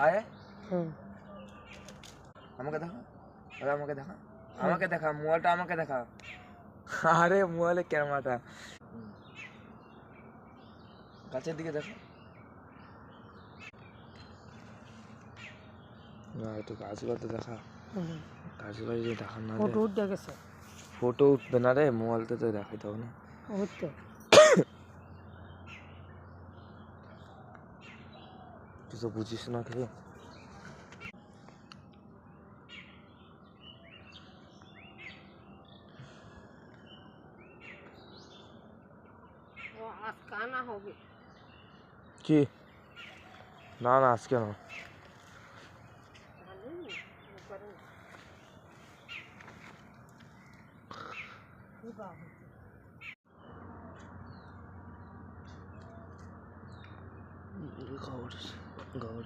আয় হুম আমাকে দেখা, আরে আমাকে দেখা, আমাকে দেখা, মোবাইলটা আমাকে দেখা। আরে মোবাইলে ক্যামেরাটা গাছের দিকে দেখো না, একটু গাছগুলোতে দেখা। গাছগুলো যদি দেখা না ফটো উঠে গেছে, ফটো উঠবে না রে, মোবাইলতে তো দেখাইতে হবে না। উঠতে তুই তো বুঝিস না খেয়ে। আজকে আনা হবে কি? না না আজকে না। খবর খবর